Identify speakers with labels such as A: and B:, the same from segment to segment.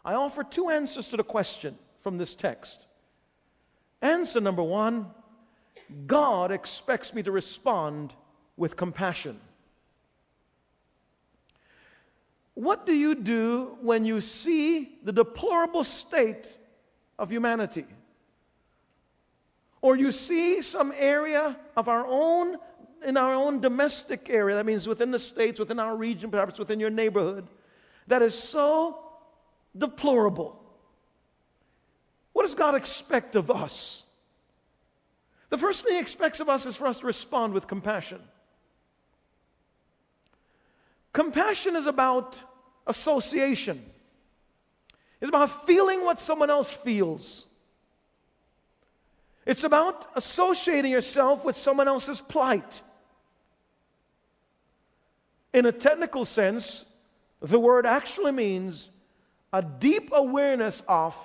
A: I offer two answers to the question from this text. Answer number one, God expects me to respond with compassion. What do you do when you see the deplorable state of humanity? Or you see some area of in our own domestic area, that means within the states, within our region, perhaps within your neighborhood, that is so deplorable. What does God expect of us? The first thing He expects of us is for us to respond with compassion. Compassion is about association. It's about feeling what someone else feels. It's about associating yourself with someone else's plight. In a technical sense, the word actually means a deep awareness of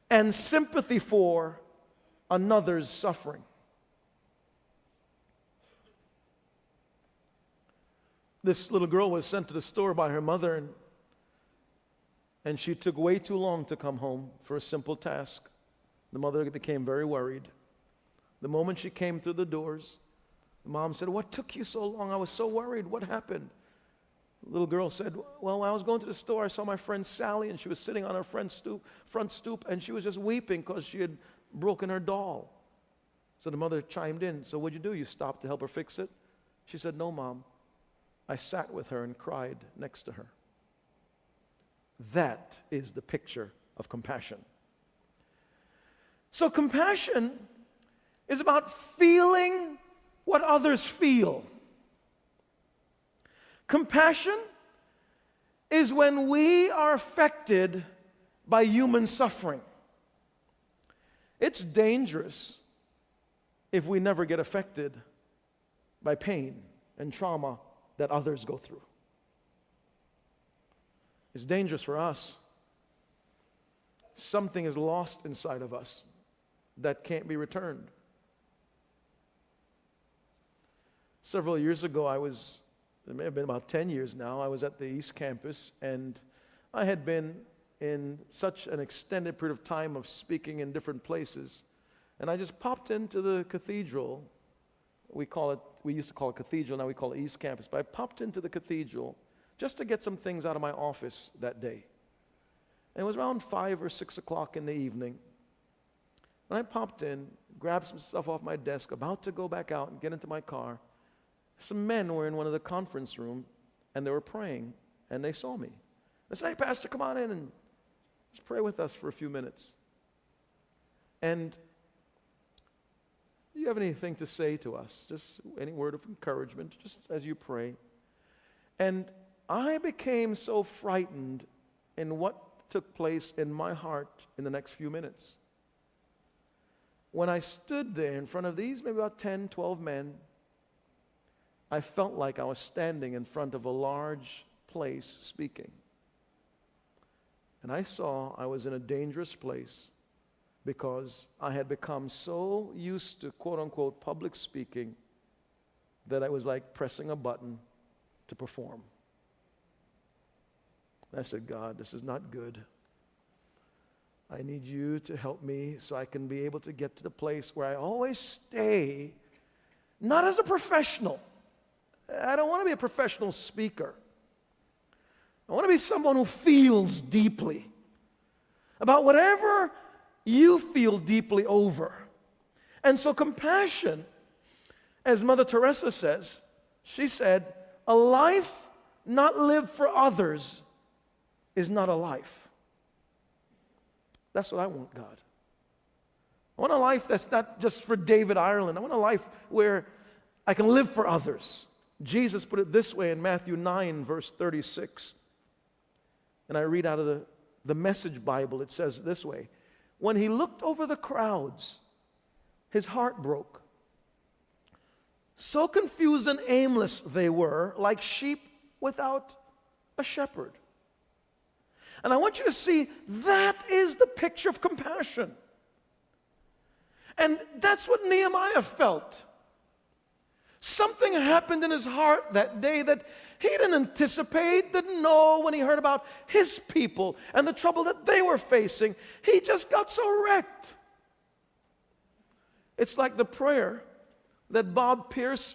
A: and sympathy for another's suffering. This little girl was sent to the store by her mother, and she took way too long to come home for a simple task. The mother became very worried. The moment she came through the doors, the mom said, "What took you so long? I was so worried. What happened?" The little girl said, "Well, when I was going to the store, I saw my friend Sally, and she was sitting on her front stoop, and she was just weeping because she had broken her doll." So the mother chimed in. "So what'd you do? You stopped to help her fix it?" She said, "No, Mom. I sat with her and cried next to her." That is the picture of compassion. So compassion is about feeling what others feel. Compassion is when we are affected by human suffering. It's dangerous if we never get affected by pain and trauma that others go through. It's dangerous for us. Something is lost inside of us that can't be returned. Several years ago, it may have been about 10 years now, I was at the East Campus, and I had been in such an extended period of time of speaking in different places, and I just popped into the cathedral. We used to call it cathedral, now we call it East Campus, but I popped into the cathedral just to get some things out of my office that day. And it was around 5 or 6 o'clock in the evening. When I popped in, grabbed some stuff off my desk, about to go back out and get into my car, some men were in one of the conference rooms, and they were praying, and they saw me. They said, "Hey, Pastor, come on in and just pray with us for a few minutes." And do you have anything to say to us? Just any word of encouragement, just as you pray. And I became so frightened in what took place in my heart in the next few minutes. When I stood there in front of these, maybe about 10, 12 men, I felt like I was standing in front of a large place speaking. And I saw I was in a dangerous place because I had become so used to quote-unquote public speaking that I was like pressing a button to perform. And I said, "God, this is not good. I need you to help me so I can be able to get to the place where I always stay, not as a professional. I don't want to be a professional speaker. I want to be someone who feels deeply about whatever you feel deeply over." And so compassion, as Mother Teresa says, she said, "A life not lived for others is not a life." That's what I want, God. I want a life that's not just for David Ireland. I want a life where I can live for others. Jesus put it this way in Matthew 9, verse 36. And I read out of the Message Bible. It says this way: "When he looked over the crowds, his heart broke. So confused and aimless they were, like sheep without a shepherd." And I want you to see that is the picture of compassion. And that's what Nehemiah felt. Something happened in his heart that day that he didn't anticipate, didn't know when he heard about his people and the trouble that they were facing. He just got so wrecked. It's like the prayer that Bob Pierce,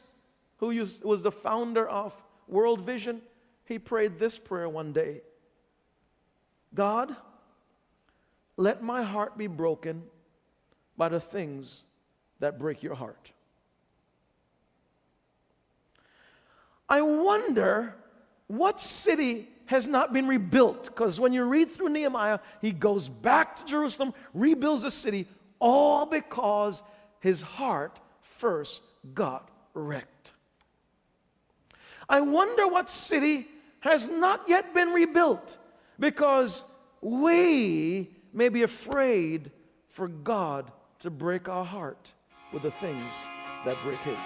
A: who was the founder of World Vision, he prayed this prayer one day. God, let my heart be broken by the things that break your heart. I wonder what city has not been rebuilt, because when you read through Nehemiah, he goes back to Jerusalem, rebuilds the city, all because his heart first got wrecked. I wonder what city has not yet been rebuilt, because we may be afraid for God to break our heart with the things that break his.